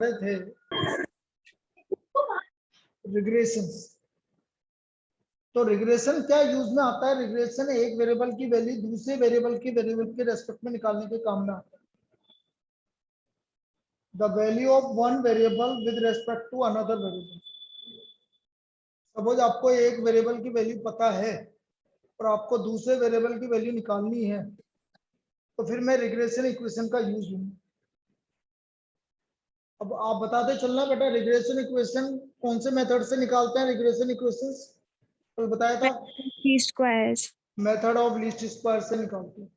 रहे थे रिग्रेशन। तो रिग्रेशन क्या यूज में आता है? रिग्रेशन एक वेरिएबल की वैल्यू दूसरे वेरिएबल के रेस्पेक्ट में निकालने के काम में आता है। The value of one variable with respect to another variable. Suppose आपको एक वेरिएबल की वैल्यू पता है और आपको दूसरे वेरिएबल की वैल्यू निकालनी है, तो फिर मैं रिग्रेशन इक्वेशन का यूज लूंगा। अब आप बताते चलना बेटा, रिग्रेशन इक्वेशन कौन से मेथड से निकालते हैं? रिग्रेशन इक्वेशंस कल बताया था, least squares, method of least square से निकालते हैं।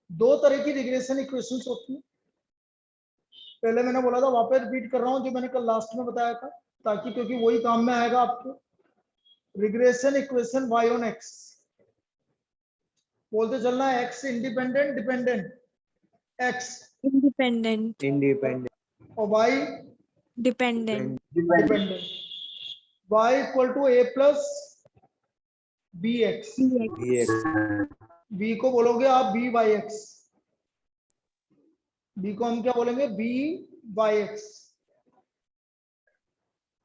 दो तरह की रिग्रेशन इक्वेशंस होती है। पहले मैंने बोला था, वापस रिपीट कर रहा हूं जो मैंने कल लास्ट में बताया था, ताकि क्योंकि वही काम में आएगा आपको। Regression equation y on x, बोलते चलना x independent dependent, x independent और y dependent, dependent. y equal to a plus bx, b को बोलोगे आप b/x, b को हम क्या बोलेंगे? b/x।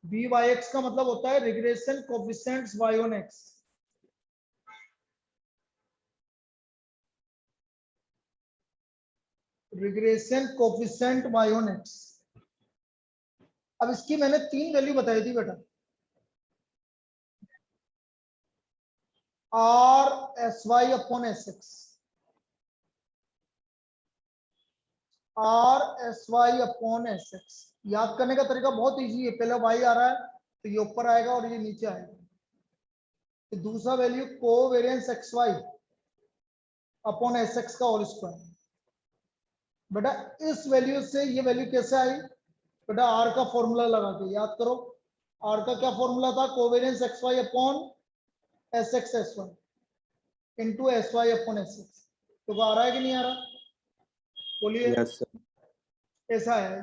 b/x का मतलब होता है regression coefficients y on x। Regression coefficient y on x। अब इसकी मैंने 3 वैल्यू बताई थी बेटा, r/sy upon sx, r/sy upon sx। याद करने का तरीका बहुत इजी है, पहले y आ रहा है तो ये ऊपर आएगा और ये नीचे आएगा। तो दूसरा value covariance xy upon sx का होल स्क्वायर। बेटा इस वैल्यू से ये वैल्यू कैसे आई? बेटा r का फॉर्मूला लगा के याद करो। r का क्या फॉर्मूला था? Covariance xy upon sx sy into sy upon sx। तो आ रहा है कि नहीं आ रहा? बोलिए। Yes sir. ऐसा है।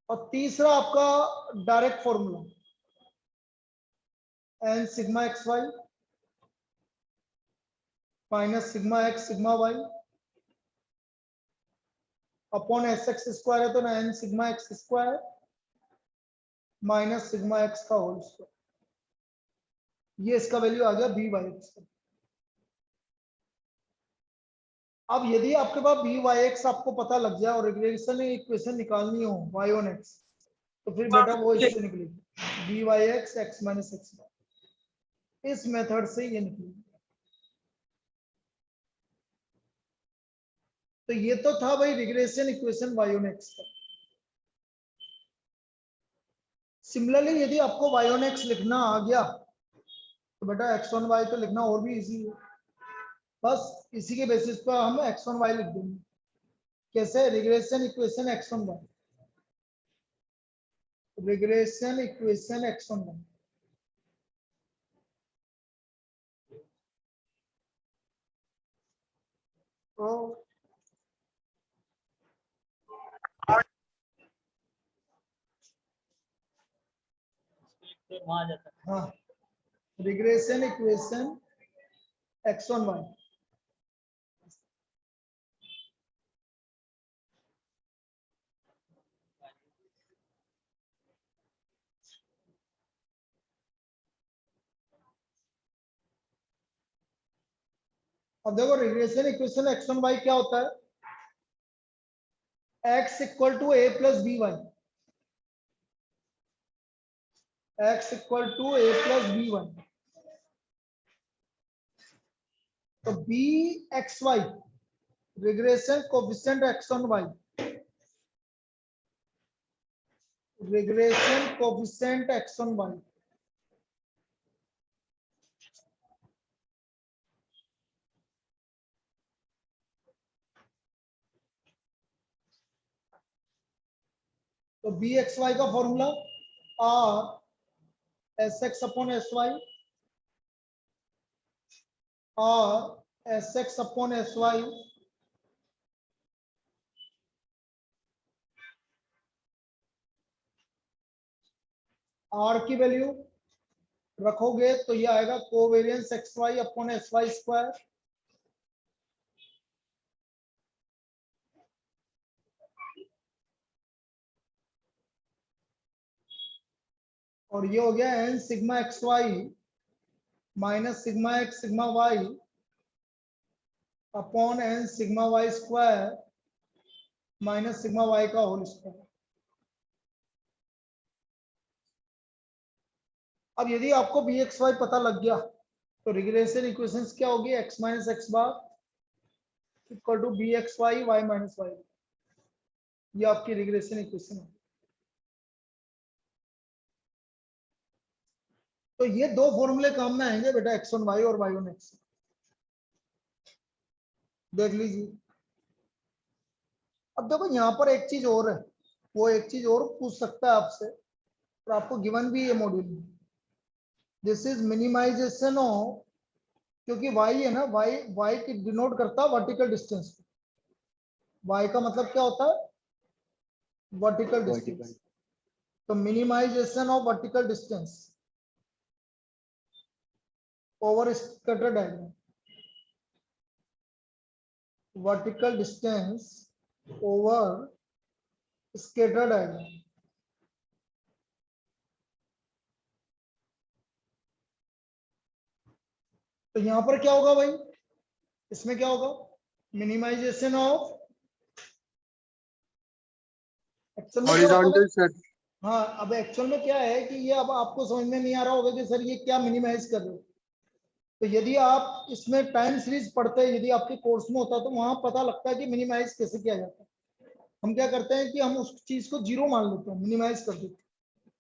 और तीसरा आपका direct formula n sigma xy minus sigma x sigma y upon sx square है, तो ना n sigma x square minus sigma x का होल स्क्वायर। ये इसका वैल्यू आ गया b/x। अब यदि आपके पास b/x आपको पता लग जाए और रिग्रेशन इक्वेशन निकालनी हो y ऑन x, तो फिर बेटा वो इससे निकलेगी b/x x माइनस x। इस मेथड से ये निकलेगी। तो ये तो था भाई regression equation y on x का। सिमिलरली यदि आपको y ऑन x लिखना आ गया तो बेटा x ऑन y तो लिखना और भी इजी है। बस इसी के बेसिस पर हम x ऑन y लिख देंगे। कैसे? Regression equation x on y, regression equation x on y। तो हाँ, regression equation x on y। अब देखो regression equation x on y क्या होता है? x equal to a plus b y, x equal to a plus b y. तो B x y regression coefficient x on y, regression coefficient x on y। तो B x वाई का formula r S x upon S Y, r S x upon S Y r की value रखोगे तो ये आएगा covariance X Y upon S Y square और ये हो गया n sigma X Y minus sigma X sigma Y upon n sigma Y square minus sigma Y का होल स्क्वायर। अब यदि आपको बी एक्स वाई पता लग गया तो रिग्रेशन इक्वेशंस क्या होगी, X minus X bar equal to B x Y Y minus Y. ये आपकी रिग्रेशन इक्वेशन है। तो ये दो फॉर्मूले काम में आएंगे बेटा, एक्स वन वाई और वाई वन एक्स। देख लीजिए। अब देखो यहाँ पर एक चीज और है, वो एक चीज और पूछ सकता है आपसे, और आपको गिवन भी ये मॉड्यूल में। दिस इज मिनिमाइजेशन ऑफ, क्योंकि y है ना, y की डिनोट करता है वर्टिकल डिस्टेंस। y का मतलब क्या होता है, वर्टिकल डिस्टेंस। तो minimization of vertical distance over scatter diagram, vertical distance over scatter diagram. तो यहां पर क्या होगा भाई, इसमें क्या होगा, मिनिमाइजेशन ऑफ एक्चुअल में क्या होगा। हाँ, अब एक्चुअल में क्या है कि ये अब आपको समझ में नहीं आ रहा होगा कि सर ये क्या मिनिमाइज कर रहे हो। तो यदि आप इसमें टाइम सीरीज पढ़ते हैं, यदि आपके कोर्स में होता है, तो वहां पता लगता है कि मिनिमाइज कैसे किया जाता है। हम क्या करते हैं कि हम उस चीज को जीरो मान लेते हैं, मिनिमाइज कर देते हैं,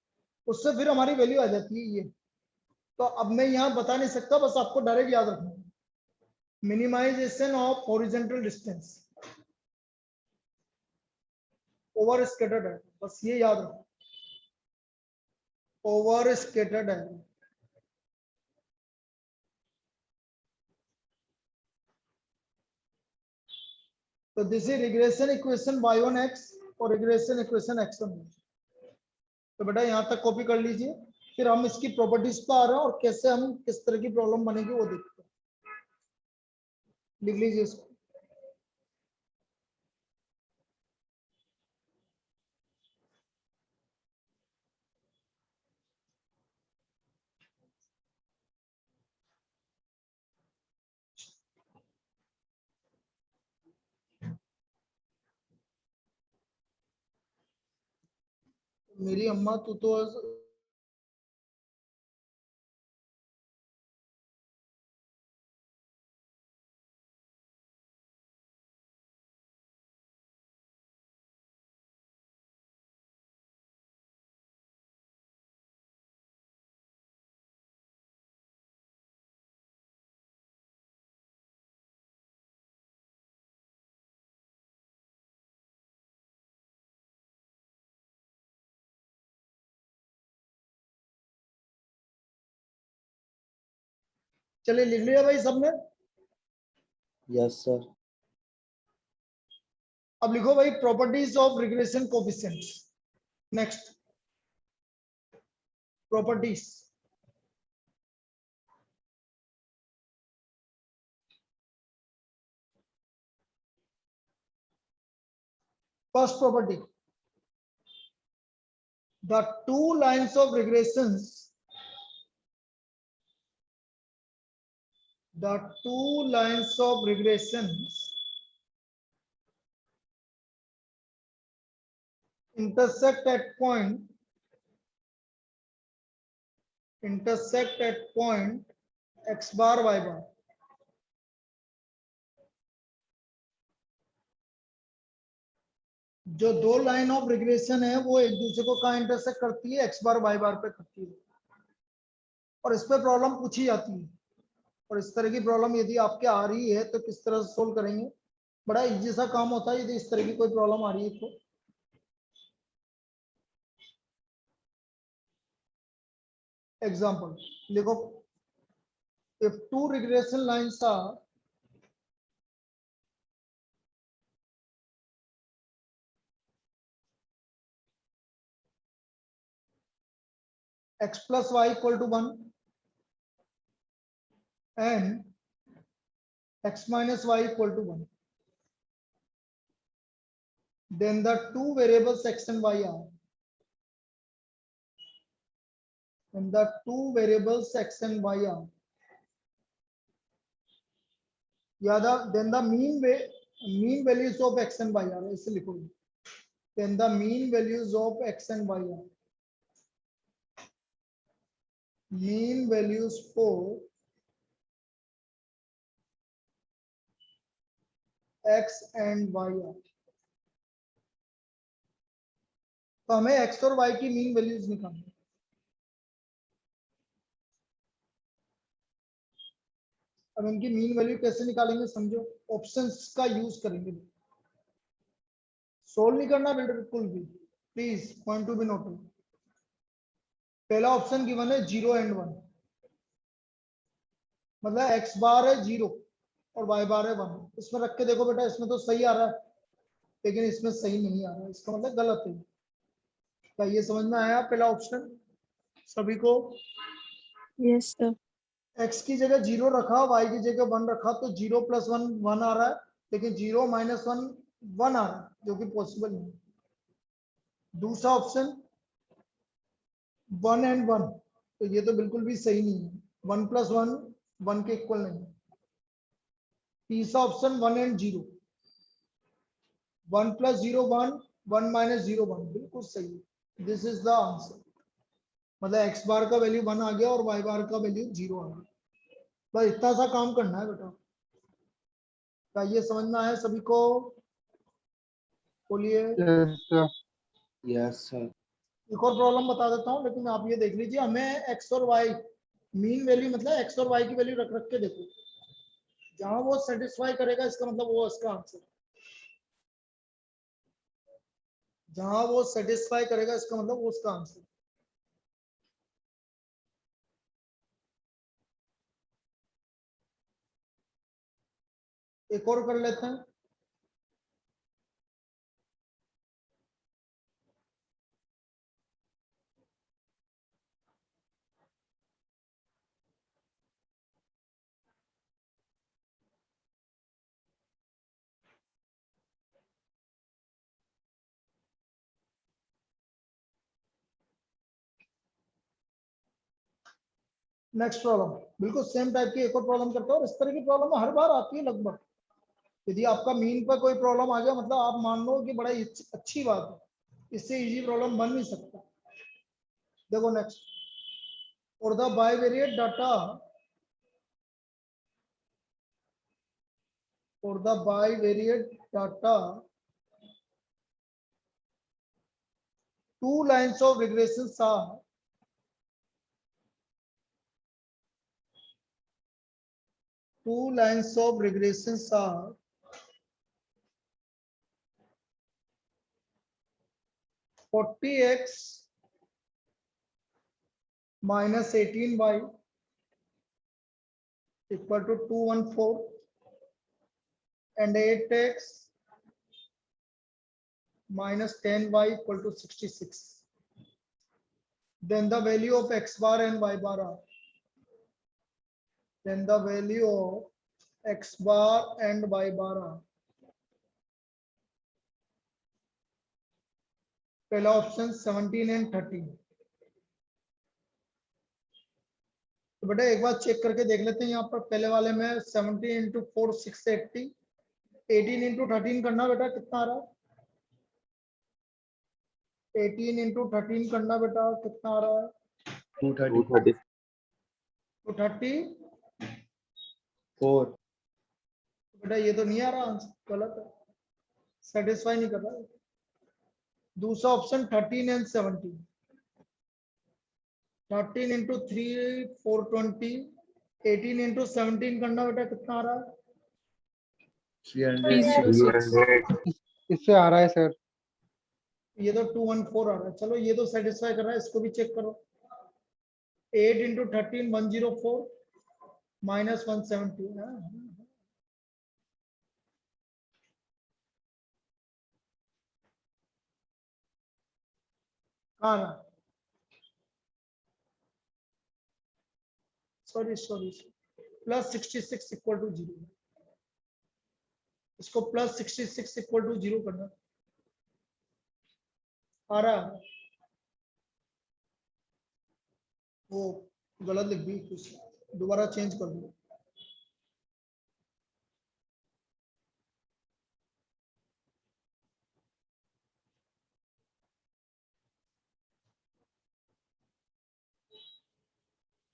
उससे फिर हमारी वैल्यू आ जाती है ये। तो अब मैं यहाँ बता नहीं सकता, बस आपको डायरेक्ट याद रखना है, minimization of horizontal distance over scattered है, बस ये याद रखो, ओवर स्कैटर्ड है। तो this is regression equation y1x और रिग्रेशन इक्वेशन x1। तो बेटा यहाँ तक कॉपी कर लीजिए, फिर हम इसकी प्रॉपर्टीज पर आ रहे हैं और कैसे हम किस तरह की प्रॉब्लम बनेगी वो देखते हैं। लिख लीजिए इसको। मेरी अम्मा तू तो चलिए लिख लिया भाई सबने। Yes sir. अब लिखो भाई properties of regression coefficients. Next properties. First property, the two lines of regressions, the two lines of regressions intersect at point x bar y bar। जो दो लाइन ऑफ रिग्रेशन है वो एक दूसरे को कहाँ इंटरसेक्ट करती है, एक्स बार वाई बार पे करती है, और इस पे प्रॉब्लम पूछी जाती है। और इस तरह की प्रॉब्लम यदि आपके आ रही है तो किस तरह से सोल्व करेंगे, बड़ा इजी सा काम होता है यदि इस तरह की कोई प्रॉब्लम आ रही है तो। एग्जाम्पल लिखो, if two regression lines are x plus y equal to 1 and x minus y equal to 1, then the two variables x and y are and the two variables x and y are, या then the mean values of x and y are, ऐसे लिखोगे, then the mean values of x and y are, mean values for x and y are. तो हमें x और y की mean values निकालनी है। अब इनकी मीन वैल्यू कैसे निकालेंगे समझो, ऑप्शंस का यूज करेंगे, सोल्व नहीं करना बिल्कुल भी, please point to be noted. पहला ऑप्शन गिवन है 0 एंड 1, मतलब x बार है 0 और y बार है 1। इसमें रख के देखो बेटा, इसमें तो सही आ रहा है लेकिन इसमें सही नहीं आ रहा है, इसका मतलब गलत है। क्या ये समझ में आया पहला ऑप्शन सभी को? Yes, sir. x की जगह 0 रखा, y की जगह 1 रखा, तो 0 + 1 1 आ रहा है, लेकिन 0 - 1 1 आ रहा है, जो कि पॉसिबल नहीं। दूसरा ऑप्शन 1 एंड 1, तो ये तो बिल्कुल भी सही नहीं है, 1 + 1 1 के इक्वल नहीं है। तीसरा ऑप्शन 1 एंड 0, 1 + 0 1 1 - 0 1, बिल्कुल सही है। दिस इज द आंसर, मतलब x बार का वैल्यू 1 आ गया और y बार का वैल्यू 0 आ गया। बस इतना सा काम करना है बेटा। क्या ये समझ में आया सभी को? बोलिए। Yes sir. एक और प्रॉब्लम बता देता हूँ, लेकिन आप ये देख लीजिए, हमें x और y मीन वैल्यू, मतलब x और y की वैल्यू रख रख के देखो, जहां वो सेटिस्फाई करेगा इसका मतलब वो इसका आंसर, जहां वो सेटिस्फाई करेगा इसका मतलब वो उसका आंसर। एक और कर लेते हैं। नेक्स्ट प्रॉब्लम बिल्कुल सेम टाइप की एक और प्रॉब्लम करता हूँ। इस तरह की प्रॉब्लम हर बार आती है लगभग। यदि आपका मीन पर कोई प्रॉब्लम आ गया, मतलब आप मान लो कि बड़ा अच्छी बात है, इससे इजी प्रॉब्लम बन नहीं सकता। देखो नेक्स्ट, और द बाइवेरिएट डाटा, और the bivariate data, 2 lines of regressions are, 2 lines of regressions are 40x minus 18y equal to 214 and 8x minus 10y equal to 66. Then the value of x bar and y bar are, then the value of x bar and y bar are, पहला option 17 and 13। तो बेटा एक बार check करके देख लेते हैं, यहाँ पर पहले वाले में 17 × 4 680, 18 × 13 करना बेटा, कितना आ रहा है? 18 × 13 करना बेटा, कितना आ रहा है? 230 4। बेटा ये तो नहीं आ रहा आंसर, गलत है, सेटिस्फाई नहीं कर रहा है। दूसरा ऑप्शन 13 एंड 17, 13 × 3 420, 18 × 17 करना बेटा, कितना आ रहा है? 306। इससे आ रहा है सर। ये तो 214 आ रहा है। चलो ये तो सेटिस्फाई कर रहा है, इसको भी चेक करो। 8 × 13 104 minus 170 है। कहाँ रहा? सॉरी +66 इक्वल टू 0, इसको +66 इक्वल टू 0 करना। आ रहा है? वो गलत लिख दी, कुछ दोबारा चेंज कर दो।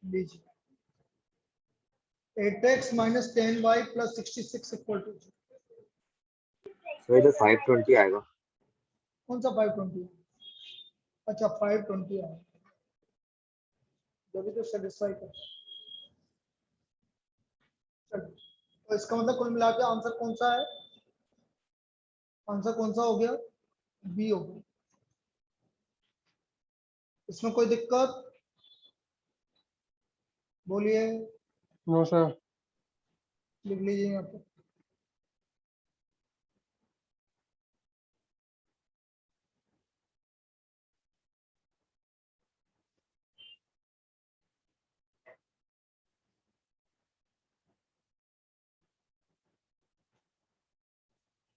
लीजिए 8x minus 10y plus 66 equal to, so इधर 520 आएगा। कौन सा 520? अच्छा 520 है, जब भी तो सेटिस्फाई कर। तो इसका मतलब कुल मिला के आंसर कौन सा है? आंसर कौन सा हो गया? बी हो गया। इसमें कोई दिक्कत? बोलिए। No sir. लिख लीजिए यहाँ पे।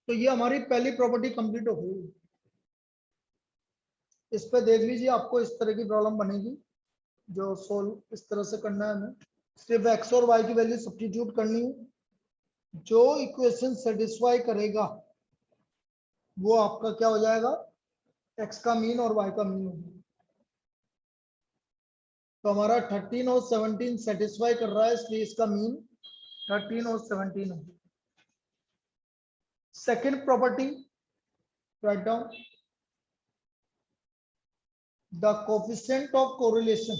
तो ये हमारी पहली प्रॉपर्टी कंप्लीट हो गई। इस पे देख लीजिए, आपको इस तरह की प्रॉब्लम बनेगी जो सोल्व इस तरह से करना है हमें। सिर्फ एक्स और वाई की वैल्यू सब्स्टिट्यूट करनी है, जो इक्वेशन सेटिस्फाई करेगा वो आपका क्या हो जाएगा? एक्स का मीन और वाई का मीन होगा। तो हमारा 13 और 17 सेटिस्फाई कर रहा है, इसलिए इसका मीन 13 और 17 होगा। Second property, write down the coefficient of correlation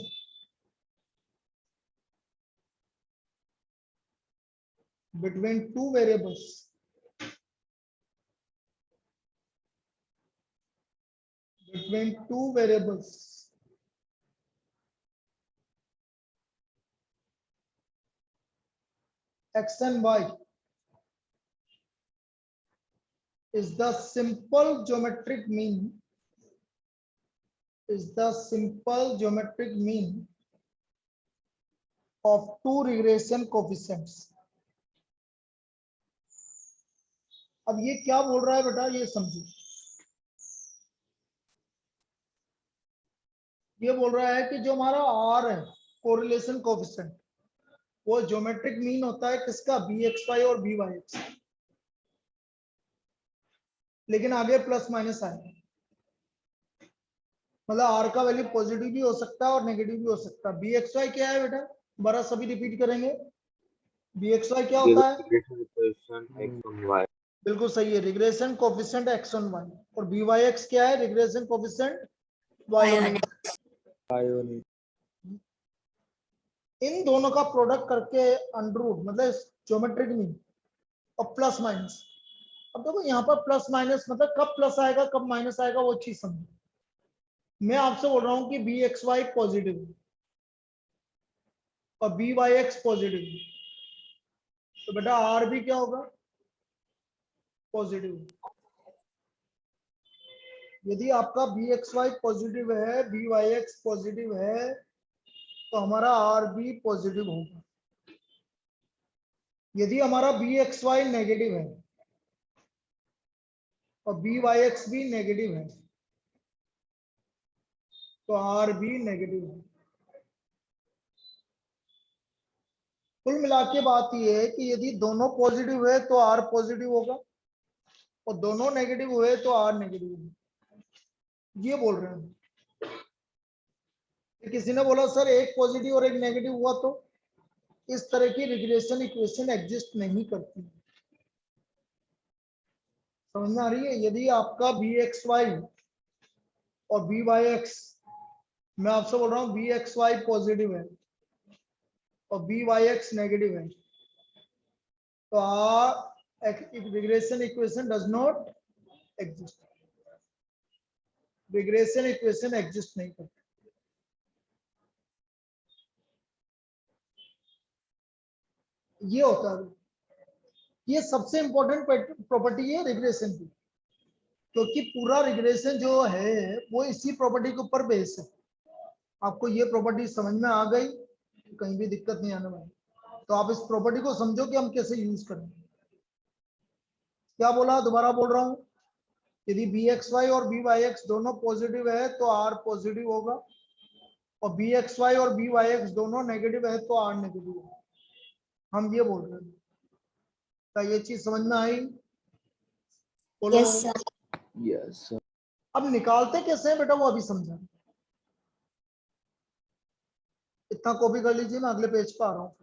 between two variables x and y is the simple geometric mean of two regression coefficients। अब ये क्या बोल रहा है बेटा, ये समझो। ये बोल रहा है कि जो हमारा R है कोरिलेशन कोएफिशिएंट, वो ज्योमेट्रिक मीन होता है किसका? bxy और byx। लेकिन आगे प्लस माइनस आएगा, मतलब R का वैल्यू पॉजिटिव भी हो सकता है और नेगेटिव भी हो सकता है। bxy क्या है बेटा? दोबारा सभी रिपीट करेंगे। bxy क्या होता है? बिल्कुल सही है, regression coefficient x on y। और byx क्या है? Regression coefficient y on x। इन दोनों का प्रोडक्ट करके अंडर रूट, मतलब ज्योमेट्रिक मीन और प्लस माइनस। अब देखो यहाँ पर प्लस माइनस मतलब कब प्लस आएगा कब माइनस आएगा वो चीज समझो। मैं आपसे बोल रहा हूँ कि bxy पॉजिटिव है और byx पॉजिटिव है, तो बेटा r भी क्या होगा? पॉजिटिव। यदि आपका bxy पॉजिटिव है, byx पॉजिटिव है, तो हमारा r भी पॉजिटिव होगा। यदि हमारा bxy नेगेटिव है और byx भी नेगेटिव है, तो r भी नेगेटिव है। कुल मिला के बात यह है कि यदि दोनों पॉजिटिव है तो r पॉजिटिव होगा और दोनों नेगेटिव हुए तो r नेगेटिव होगा, ये बोल रहे हैं। किसी ने बोला सर एक पॉजिटिव और एक नेगेटिव हुआ तो इस तरह की रिग्रेशन इक्वेशन एग्जिस्ट नहीं करती। समझ में आ रही है? यदि आपका bxy और byx, मैं आपसे बोल रहा हूँ bxy पॉजिटिव है और byx नेगेटिव है, तो regression equation does not exist. Regression equation exist नहीं करती। ये होता है, ये सबसे इंपॉर्टेंट प्रॉपर्टी है रिग्रेशन की, क्योंकि पूरा रिग्रेशन जो है वो इसी प्रॉपर्टी के ऊपर बेस है। आपको ये प्रॉपर्टी समझ में आ गई, कहीं भी दिक्कत नहीं आने वाली। तो आप इस प्रॉपर्टी को समझो कि हम कैसे यूज करें। क्या बोला, दोबारा बोल रहा हूं, यदि bxy और byx दोनों पॉजिटिव है तो r पॉजिटिव होगा और बी एक्स वाई और बी वाई एक्स दोनों नेगेटिव है तो आर नेगेटिव है, हम ये बोल रहे हैं। क्या ये चीज समझ में आई? बोलो। Yes sir. Yes sir. अब निकालते कैसे हैं बेटा वो अभी समझा। इतना कॉपी कर लीजिए, मैं अगले पेज पे आ रहा हूँ।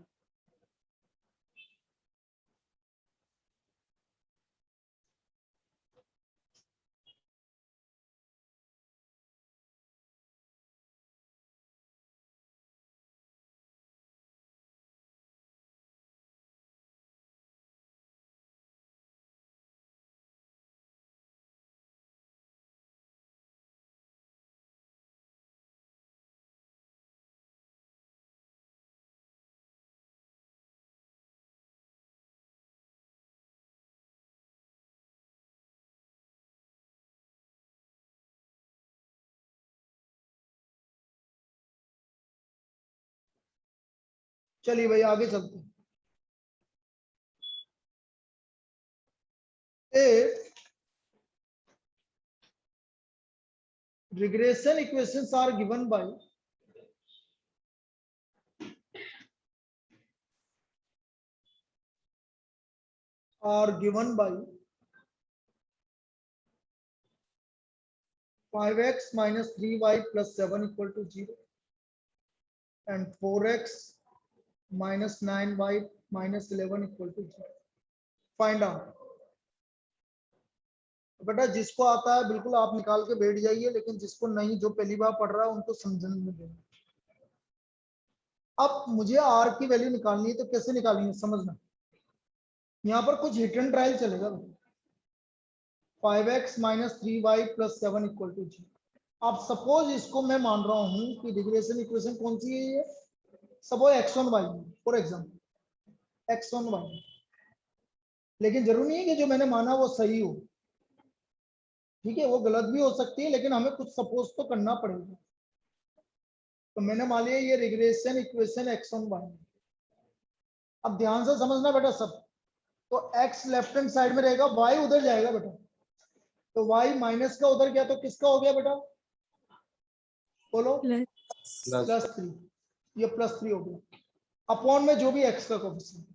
चलिए भाई आगे चलते हैं। Regression equations are given by are given by 5x minus 3y plus 7 equal to 0 and 4x minus 9y minus 11 equal to 0. Find out. बेटा जिसको आता है बिल्कुल आप निकाल के बैठ जाइए, लेकिन जिसको नहीं, जो पहली बार पढ़ रहा है उनको समझने में देना। अब मुझे आर की वैल्यू निकालनी है, तो कैसे निकालनी है समझना। यहाँ पर कुछ हिट एंड ट्रायल चलेगा। 5x minus 3y plus 7 equal to 0. अब सपोज इसको मैं मान रहा हूं कि रिग्रेशन इक्वेशन कौन सी है ये, suppose x1y for example x1y, लेकिन जरूरी नहीं है कि जो मैंने माना वो सही हो, ठीक है, वो गलत भी हो सकती है, लेकिन हमें कुछ सपोज तो करना पड़ेगा। तो मैंने मान लिया ये रिग्रेशन इक्वेशन x1y। अब ध्यान से समझना बेटा सब। तो x लेफ्ट हैंड साइड में रहेगा, y उधर जाएगा बेटा, तो y माइनस का उधर गया तो किसका हो गया बेटा, बोलो +3, ये +3 हो गया अपॉन में जो भी x का कोफिशिएंट,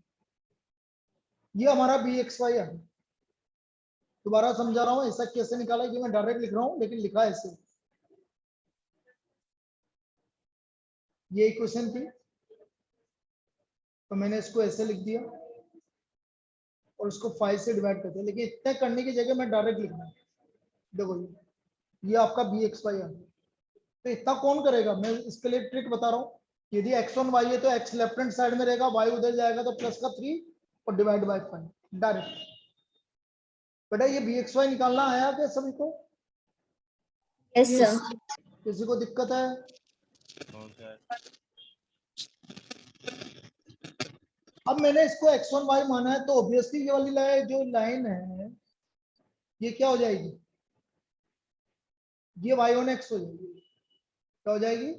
ये हमारा bxy है। दोबारा समझा रहा हूं ऐसा कैसे निकाला, ये मैं डायरेक्ट लिख रहा हूं लेकिन लिखा है ऐसे। ये इक्वेशन थी तो मैंने इसको ऐसे लिख दिया और इसको 5 से डिवाइड कर दिया, लेकिन इतने करने की जगह मैं डायरेक्ट लिख रहा हूं। देखो ये आपका bxy है, तो इतना कौन करेगा, मैं इसके लिए ट्रिक बता रहा हूँ। यदि x1y है तो x लेफ्ट हैंड साइड में रहेगा, y उधर जाएगा तो प्लस का 3 और डिवाइड बाय 5 डायरेक्ट। बेटा ये bxy निकालना आया क्या सभी को? Yes sir. किसी को दिक्कत है? अब मैंने इसको x1y माना है तो ऑब्वियसली ये वाली लाइन जो लाइन है ये क्या हो जाएगी, ये y on x हो जाएगी। क्या हो जाएगी,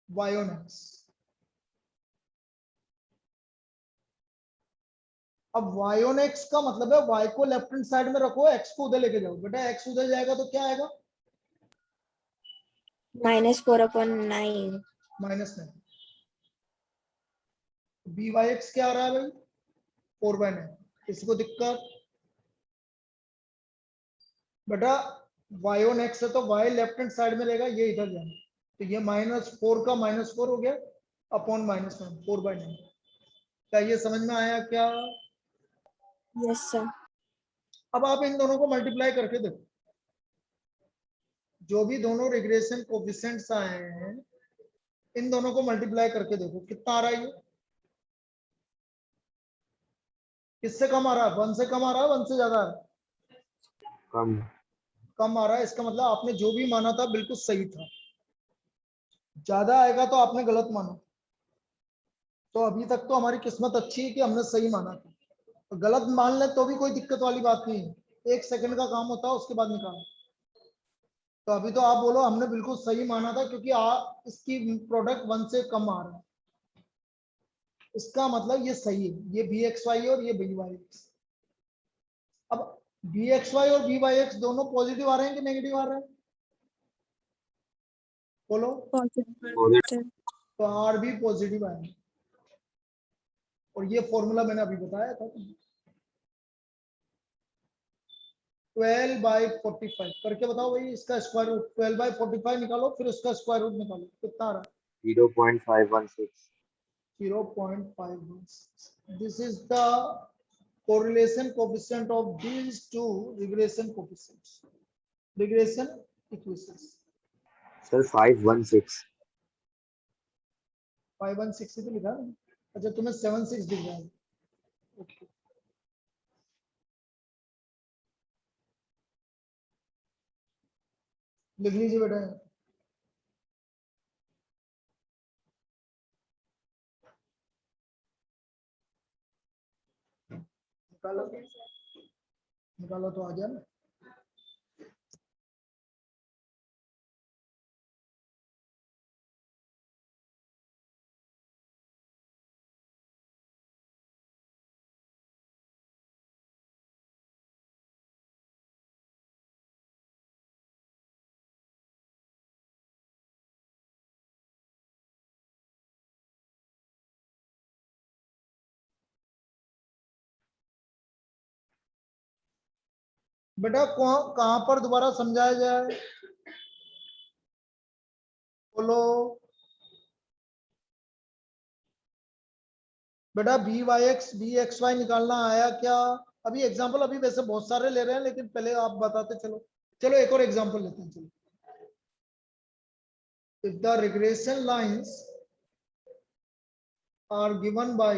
y on x। अब y on x का मतलब है y को लेफ्ट हैंड साइड में रखो, x को उधर लेके जाओ। बेटा x उधर जाएगा तो क्या आएगा, -4/9। -9। by(x) क्या आ रहा है भाई, 4/9। किसी को दिक्कत? बेटा y on x है तो y लेफ्ट हैंड साइड में रहेगा, ये इधर जाएगा, तो ये -4 का -4 हो गया अपॉन -9, 4/9। क्या ये समझ में आया क्या? Yes sir. अब आप इन दोनों को मल्टीप्लाई करके देखो, जो भी दोनों रिग्रेशन कोफिशिएंट्स आए हैं इन दोनों को मल्टीप्लाई करके देखो कितना आ रहा है। ये किससे कम आ रहा है, 1 से कम आ रहा है, 1 से ज्यादा आ रहा है? कम। कम आ रहा है, इसका मतलब आपने जो भी माना था बिल्कुल सही था। ज्यादा आएगा तो आपने गलत माना। तो अभी तक तो हमारी किस्मत अच्छी है कि हमने सही माना था, तो गलत मान ले तो भी कोई दिक्कत वाली बात नहीं है, 1 सेकंड का काम होता है, उसके बाद निकालो। तो अभी तो आप बोलो हमने बिल्कुल सही माना था क्योंकि इसकी प्रोडक्ट 1 से कम आ रहा है, इसका मतलब ये सही है, ये bxy और ये byx। अब bxy और byx दोनों पॉजिटिव आ रहे हैं कि नेगेटिव आ रहे हैं? बोलो, Positive. तो आर भी पॉजिटिव आएगा। और ये फॉर्मूला मैंने अभी बताया था। 12/45 करके बताओ भाई, इसका स्क्वायर रूट 12/45 निकालो, फिर उसका स्क्वायर रूट निकालो, कितना आ रहा है? 0.516. 0.516. This is the correlation coefficient of these two regression coefficients, regression equations. Sir, 516. 516 ही तो लिखा है। अच्छा, तुम्हें 76 दिख रहा है। ओके, लिख लीजिए बेटा। निकालो, निकालो तो आ गया ना। बेटा कहाँ पर दोबारा समझाया जाए, बोलो बेटा। bx/by निकालना आया क्या? अभी एग्जांपल अभी वैसे बहुत सारे ले रहे हैं, लेकिन पहले आप बताते चलो। चलो एक और एग्जांपल लेते हैं। चलो, if the regression lines are given by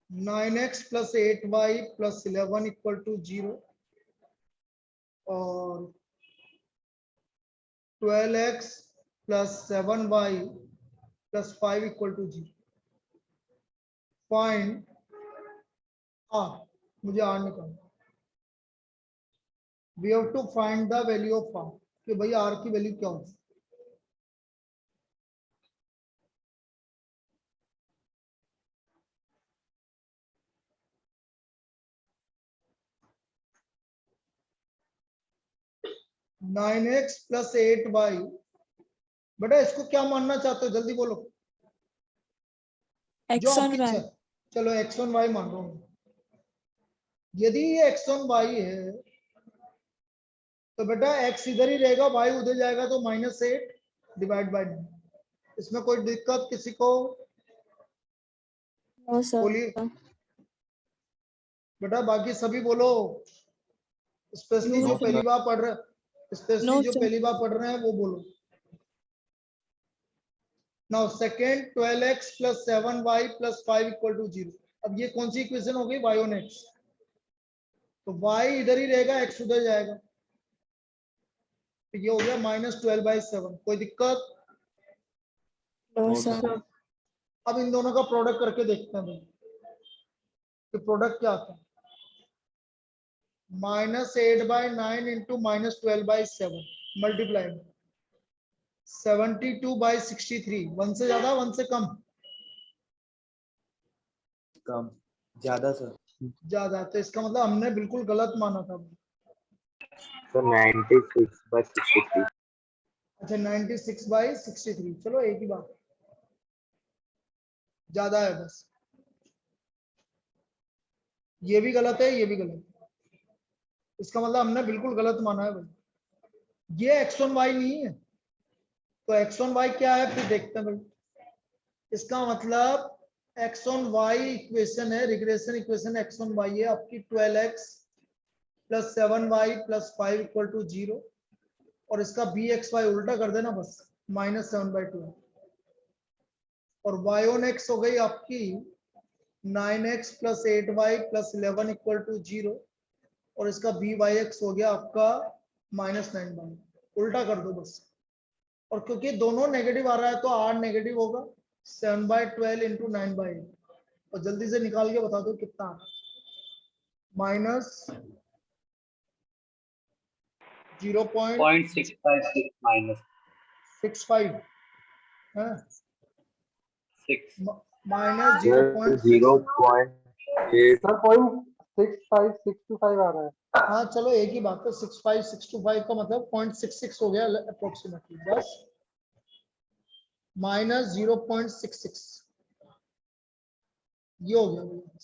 nine X plus 8y plus 11 equal to 0 और 12x plus 7y plus 5 equal to 0, find R. मुझे आर निकालना। We have to find the value of R, कि भाई are की value क्या होगी। Nine X plus 8y, बेटा इसको क्या मानना चाहते हो, जल्दी बोलो। जो X on आपकी Y. चलो x1y मान रहा हूं। यदि ये x1y है तो बेटा x इधर ही रहेगा, y उधर जाएगा, तो -8 डिवाइड बाय 9। इसमें कोई दिक्कत किसी को? No, sir. बोलिए बेटा, बाकी सभी बोलो। स्पेशली No, जो sir. पहली बार पढ़ रहे, स्पेशली No, जो sir. पहली बार पढ़ रहे हैं वो बोलो। Now second 12x plus 7y plus 5 equal to 0। अब ये कौन सी इक्वेशन हो गई? y on x। तो y इधर ही रहेगा, x उधर जाएगा, तो ये हो गया -12/7। कोई दिक्कत? No, No, sir. Sir. अब इन दोनों का प्रोडक्ट करके देखते हैं भाई कि प्रोडक्ट क्या आता है। -8/9 इंटू -12/7 मल्टीप्लाई 72/63। 1 से ज्यादा 1 से कम? कम, ज्यादा सर। ज्यादा। तो इसका मतलब हमने बिल्कुल गलत माना था। सर 96/63. अच्छा 96/63, चलो एक ही बात, ज्यादा है बस। ये भी गलत है, ये भी गलत है। इसका मतलब हमने बिल्कुल गलत माना है भाई। ये x1y नहीं है, तो x1y क्या है फिर देखते हैं भाई। इसका मतलब x1y इक्वेशन है, रिग्रेशन इक्वेशन x1y है आपकी 12x plus 7y plus 5 equal to 0, और इसका bxy उल्टा कर देना बस, -7/12। और y on x हो गई आपकी 9x plus 8y plus 11 equal to 0, और इसका byx हो गया आपका -9/, उल्टा कर दो बस। और क्योंकि दोनों नेगेटिव आ रहा है तो r नेगेटिव होगा, 7/12 इंटू 9/8। और जल्दी से निकाल के बता दो कितना आ रहा है। .656 minus -0.65 है, 6. Minus sir 0.6। 0.8. सर 65625 आ रहा है। हाँ चलो एक ही बात है, 65625 का मतलब 0.66 हो गया अप्रोक्सीमेटली, बस माइनस 0.66 ये हो गया भैया।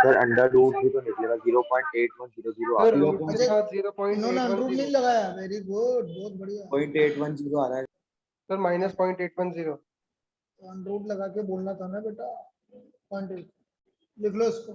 सर अंडर रूट भी तो निकलेगा 0.8100 आ सर रहा है। रूट के साथ इन्होंने अंडर रूट नहीं 0.810 लगाया, वेरी गुड, बहुत बढ़िया। 0.810 आ रहा है। Sir minus 0.810। अंडर रूट लगा के बोलना था ना बेटा, 0.8 लिख लो इसको।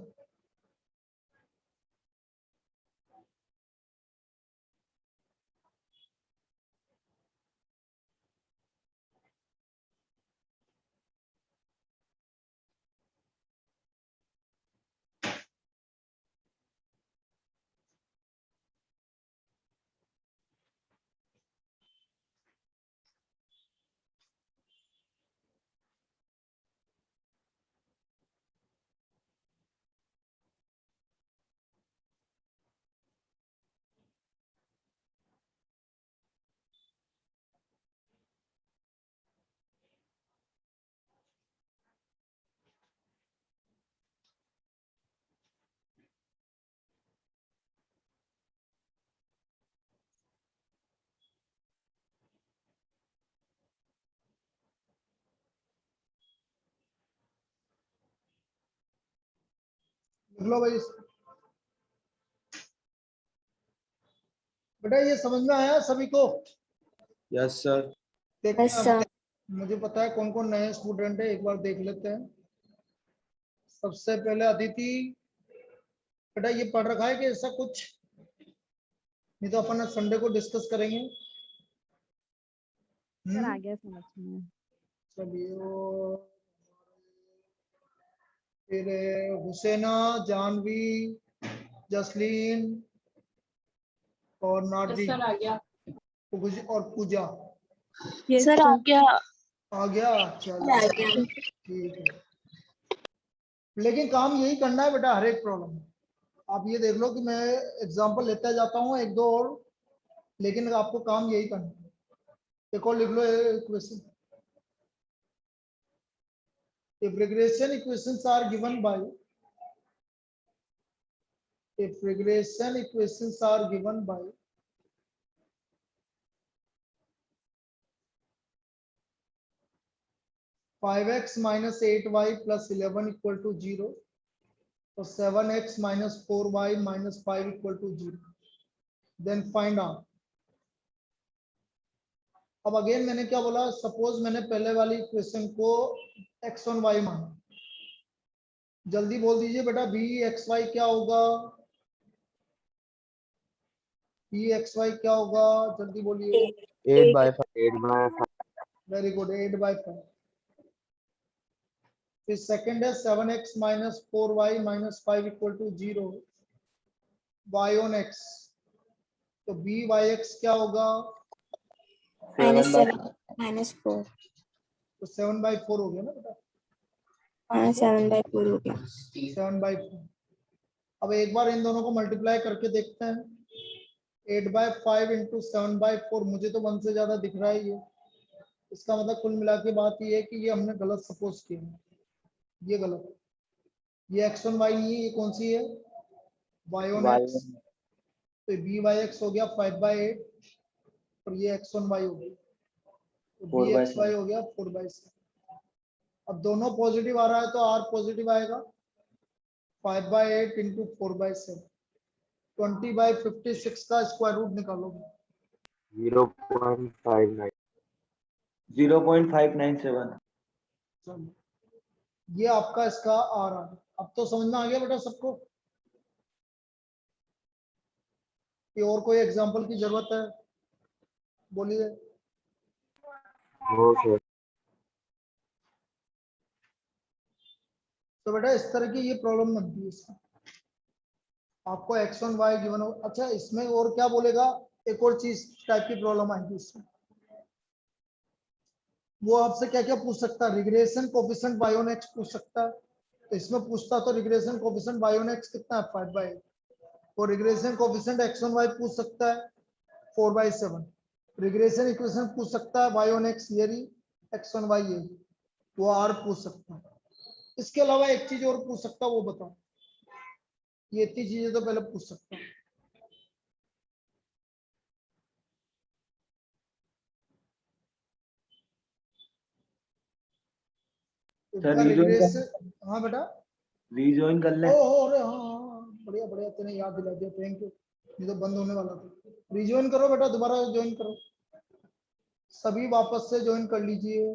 लिख लो भाई इसको। बेटा ये समझ में आया सभी को? Yes sir. देखते हैं Yes, sir. मुझे पता है कौन कौन नए स्टूडेंट है, एक बार देख लेते हैं। सबसे पहले अदिति, बेटा ये पढ़ रखा है कि ऐसा कुछ? नहीं तो अपन संडे को डिस्कस करेंगे। सर आ गया समझ में। चलिए फिर हुसैना, जानवी, जसलीन और नाटवी सर आ गया। और पूजा यस सर आ गया। आ गया। चलो ठीक है, लेकिन काम यही करना है बेटा हर एक प्रॉब्लम। आप ये देख लो कि मैं एग्जांपल लेता जाता हूँ एक दो और, लेकिन आपको काम यही करना है। एक और लिख लो equation. If regression equations are given by, if regression equations are given by 5x minus 8y plus 11 equal to 0, तो 7x minus 4y minus 5 equal to 0, then find out। अब अगेन मैंने क्या बोला, सपोज मैंने पहले वाली इक्वेशन को x on y माना, जल्दी बोल दीजिए बेटा bxy क्या होगा, bxy क्या होगा, जल्दी बोलिए। 8/5 वेरी गुड, 8/5। फिर सेकंड है 7x minus 4y minus 5 equal to 0, y on x, तो byx क्या होगा, -7/4। तो 7/4 हो गया ना बेटा, हाँ 7/4 हो गया। 7/4। अब एक बार इन दोनों को मल्टीप्लाई करके देखते हैं। 8/5 इंटू 7/4, मुझे तो 1 से ज्यादा दिख रहा है ये, इसका मतलब कुल मिला के बात ये है कि ये हमने गलत सपोज किया है, ये गलत है। ये x on y नहीं है, ये कौन सी है, y on x, तो byx हो गया 5/8 और ये x on y हो गया, तो bxy हो गया 4/7। अब दोनों पॉजिटिव आ रहा है तो r पॉजिटिव आएगा, 5/8 इंटू 4/7, 20/56 का स्क्वायर रूट निकालोगे, 0.59 0.597। चलो ये आपका इसका आ रहा है। अब तो समझ में आ गया बेटा सबको? कि और कोई एग्जांपल की जरूरत है, बोलिए। हो सर। तो बेटा इस तरह की ये प्रॉब्लम बनती है इसमें, आपको x on y गिवन हो। अच्छा इसमें और क्या बोलेगा, एक और चीज टाइप की प्रॉब्लम आएगी इसमें, वो आपसे क्या क्या पूछ सकता है, regression coefficient y on x पूछ सकता है। तो इसमें पूछता तो regression coefficient y on x कितना है, 5/8, और regression coefficient x on y पूछ सकता है 4/7। रिग्रेशन इक्वेशन पूछ सकता है y on x ये रही, x on y ये रही, वो r पूछ सकता है। इसके अलावा एक चीज और पूछ सकता है, वो बताओ। ये इतनी चीजें तो पहले पूछ सकता हूँ। सर rejoin हाँ बेटा, रीजॉइन कर ले। अरे हाँ हाँ, बढ़िया बढ़िया, तूने याद दिला दिया, थैंक यू। ये तो बंद होने वाला था। रिज्वाइन करो बेटा, दोबारा ज्वाइन करो, सभी वापस से ज्वाइन कर लीजिए।